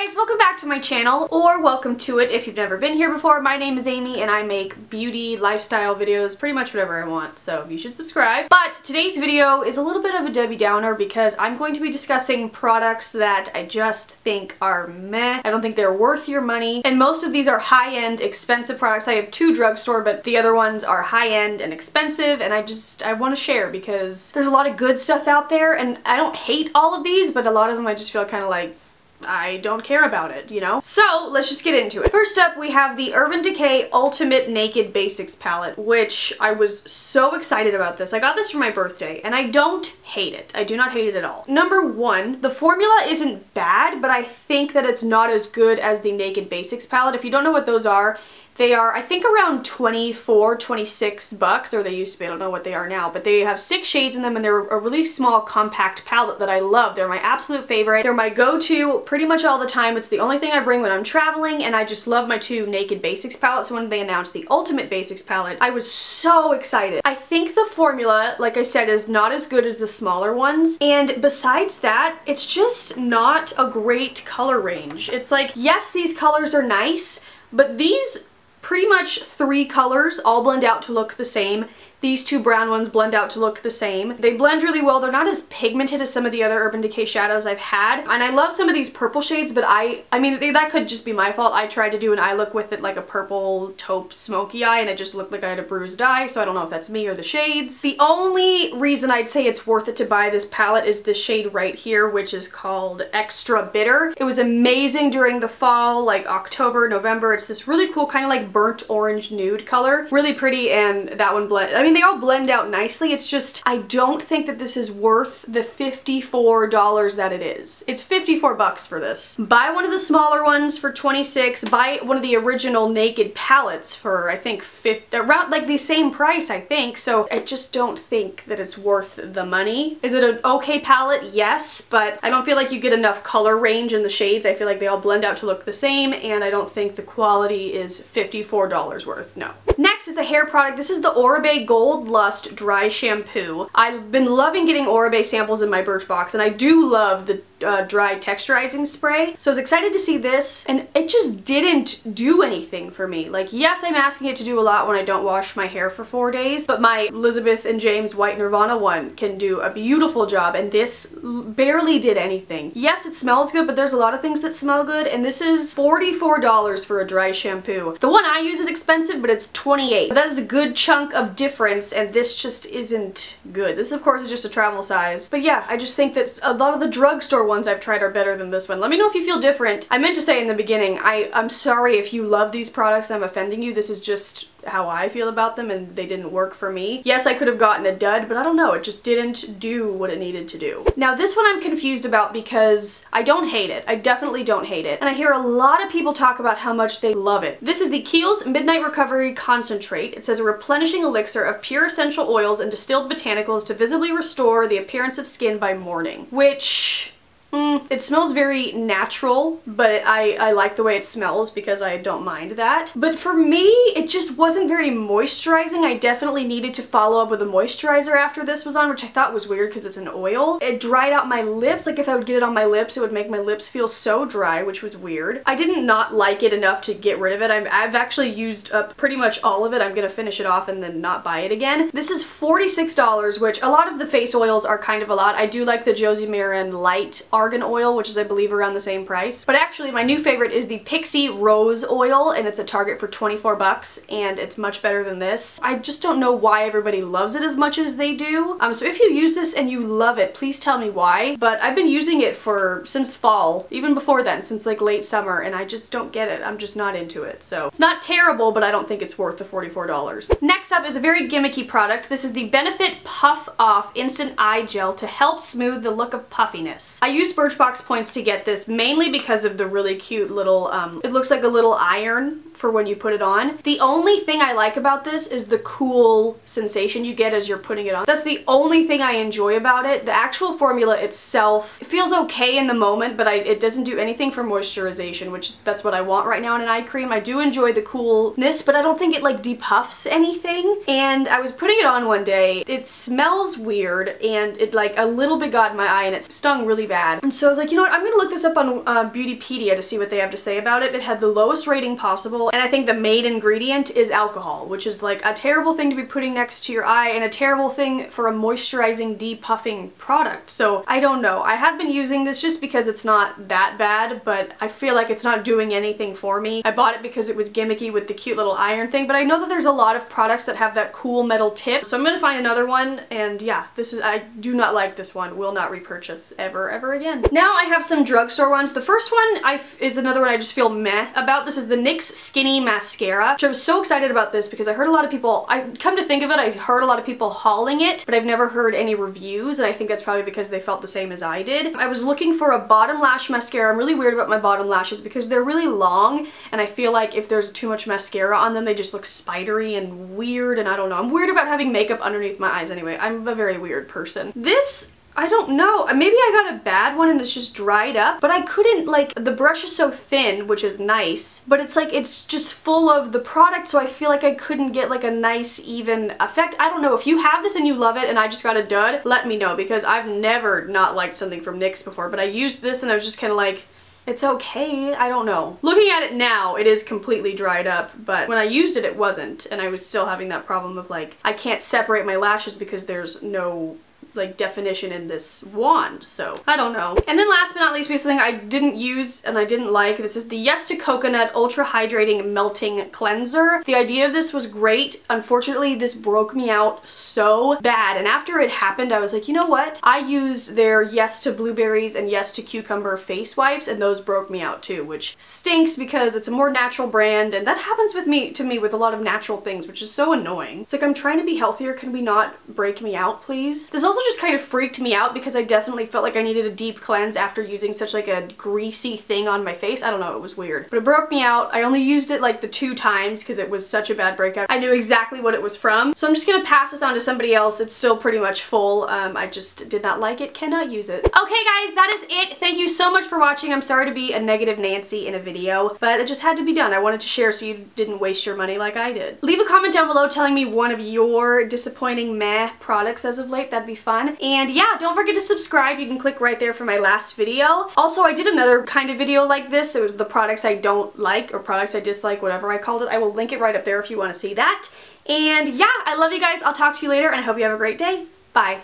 guys, welcome back to my channel, or welcome to it if you've never been here before. My name is Amy and I make beauty, lifestyle videos, pretty much whatever I want, so you should subscribe. But today's video is a little bit of a Debbie Downer because I'm going to be discussing products that I just think are meh. I don't think they're worth your money, and most of these are high-end, expensive products. I have two drugstore, but the other ones are high-end and expensive, and I want to share because there's a lot of good stuff out there, and I don't hate all of these, but a lot of them I just feel kind of like I don't care about it, you know? So let's just get into it. First up, we have the Urban Decay Ultimate Naked Basics palette, which I was so excited about this. I got this for my birthday, and I don't hate it. I do not hate it at all. Number one, the formula isn't bad, but I think that it's not as good as the Naked Basics palette. If you don't know what those are, they are, I think, around 24, 26 bucks, or they used to be, I don't know what they are now, but they have 6 shades in them, and they're a really small, compact palette that I love. They're my absolute favorite. They're my go-to pretty much all the time. It's the only thing I bring when I'm traveling, and I just love my two Naked Basics palettes. So when they announced the Ultimate Basics palette, I was so excited. I think the formula, like I said, is not as good as the smaller ones, and besides that, it's just not a great color range. It's like, yes, these colors are nice, but these pretty much 3 colors all blend out to look the same. These two brown ones blend out to look the same. They blend really well. They're not as pigmented as some of the other Urban Decay shadows I've had. And I love some of these purple shades, but I mean, that could just be my fault. I tried to do an eye look with it like a purple taupe smoky eye, and it just looked like I had a bruised eye, so I don't know if that's me or the shades. The only reason I'd say it's worth it to buy this palette is the shade right here, which is called Extra Bitter. It was amazing during the fall, like October, November. It's this really cool kind of like burnt orange nude color. Really pretty, and that one I mean, they all blend out nicely. It's just, I don't think that this is worth the $54 that it is. It's 54 bucks for this. Buy one of the smaller ones for 26. Buy one of the original Naked palettes for, I think, around like the same price, I think. So I just don't think that it's worth the money. Is it an okay palette? Yes, but I don't feel like you get enough color range in the shades. I feel like they all blend out to look the same, and I don't think the quality is $54 worth. No. Next is a hair product. This is the Oribe Gold Lust Dry Shampoo. I've been loving getting Oribe samples in my Birchbox, and I do love the dry texturizing spray. So I was excited to see this, and it just didn't do anything for me. Like, yes, I'm asking it to do a lot when I don't wash my hair for 4 days, but my Elizabeth and James White Nirvana one can do a beautiful job, and this barely did anything. Yes, it smells good, but there's a lot of things that smell good, and this is $44 for a dry shampoo. The one I use is expensive, but it's $28. That is a good chunk of difference, and this just isn't good. This, of course, is just a travel size. But yeah, I just think that a lot of the drugstore ones I've tried are better than this one. Let me know if you feel different. I meant to say in the beginning, I'm sorry if you love these products and I'm offending you. This is just how I feel about them, and they didn't work for me. Yes, I could have gotten a dud, but I don't know. It just didn't do what it needed to do. Now, this one I'm confused about because I don't hate it. I definitely don't hate it. And I hear a lot of people talk about how much they love it. This is the Kiehl's Midnight Recovery Concentrate. It says a replenishing elixir of pure essential oils and distilled botanicals to visibly restore the appearance of skin by morning. Which, it smells very natural, but I like the way it smells because I don't mind that. But for me, it just wasn't very moisturizing. I definitely needed to follow up with a moisturizer after this was on, which I thought was weird because it's an oil. It dried out my lips. Like, if I would get it on my lips, it would make my lips feel so dry, which was weird. I didn't not like it enough to get rid of it. I've actually used up pretty much all of it. I'm gonna finish it off and then not buy it again. This is $46, which a lot of the face oils are kind of a lot. I do like the Josie Maran Light Argan Oil, which is, I believe, around the same price. But actually, my new favorite is the Pixie Rose Oil, and it's at Target for 24 bucks, and it's much better than this. I just don't know why everybody loves it as much as they do. So if you use this and you love it, please tell me why. But I've been using it since fall, even before then, since like late summer, and I just don't get it. I'm just not into it. So it's not terrible, but I don't think it's worth the $44. Next up is a very gimmicky product. This is the Benefit Puff Off Instant Eye Gel to help smooth the look of puffiness. I used Birchbox points to get this mainly because of the really cute little, it looks like a little iron for when you put it on. The only thing I like about this is the cool sensation you get as you're putting it on. That's the only thing I enjoy about it. The actual formula itself, it feels okay in the moment, but it doesn't do anything for moisturization, which that's what I want right now in an eye cream. I do enjoy the coolness, but I don't think it like depuffs anything. And I was putting it on one day. It smells weird, and it like a little bit got in my eye, and it stung really bad. And so I was like, you know what, I'm gonna look this up on Beautypedia to see what they have to say about it. It had the lowest rating possible, and I think the main ingredient is alcohol, which is like a terrible thing to be putting next to your eye and a terrible thing for a moisturizing, depuffing product. So I don't know. I have been using this just because it's not that bad, but I feel like it's not doing anything for me. I bought it because it was gimmicky with the cute little iron thing, but I know that there's a lot of products that have that cool metal tip, so I'm gonna find another one. And yeah, I do not like this one. Will not repurchase ever again. Now I have some drugstore ones. The first one is another one I just feel meh about. This is the NYX Skinny Mascara, which I was so excited about this because I heard a lot of people, come to think of it, I heard a lot of people hauling it, but I've never heard any reviews, and I think that's probably because they felt the same as I did. I was looking for a bottom lash mascara. I'm really weird about my bottom lashes because they're really long, and I feel like if there's too much mascara on them, they just look spidery and weird, and I don't know. I'm weird about having makeup underneath my eyes anyway. I'm a very weird person. This, I don't know, maybe I got a bad one and it's just dried up, but I couldn't, like, the brush is so thin, which is nice, but it's like, it's just full of the product, so I feel like I couldn't get like a nice even effect. I don't know, if you have this and you love it and I just got a dud, let me know, because I've never not liked something from NYX before, but I used this and I was just kind of like, it's okay, I don't know. Looking at it now, it is completely dried up, but when I used it, it wasn't, and I was still having that problem of like, I can't separate my lashes because there's no like definition in this wand, so I don't know. And then last but not least, we have something I didn't use and I didn't like. This is the Yes to Coconut Ultra Hydrating Melting Cleanser. The idea of this was great. Unfortunately, this broke me out so bad, and after it happened, I was like, you know what? I used their Yes to Blueberries and Yes to Cucumber face wipes, and those broke me out too, which stinks because it's a more natural brand, and that happens with me with a lot of natural things, which is so annoying. It's like, I'm trying to be healthier, can we not break me out, please? This also just kind of freaked me out because I definitely felt like I needed a deep cleanse after using such like a greasy thing on my face. I don't know, it was weird. But it broke me out. I only used it like the 2 times because it was such a bad breakout. I knew exactly what it was from. So I'm just gonna pass this on to somebody else. It's still pretty much full. I just did not like it, cannot use it. Okay guys, that is it. Thank you so much for watching. I'm sorry to be a negative Nancy in a video, but it just had to be done. I wanted to share so you didn't waste your money like I did. Leave a comment down below telling me one of your disappointing meh products as of late. That'd be fun. And yeah, don't forget to subscribe. You can click right there for my last video. Also, I did another kind of video like this. It was the products I don't like or products I dislike, whatever I called it. I will link it right up there if you want to see that. And yeah, I love you guys. I'll talk to you later and I hope you have a great day. Bye.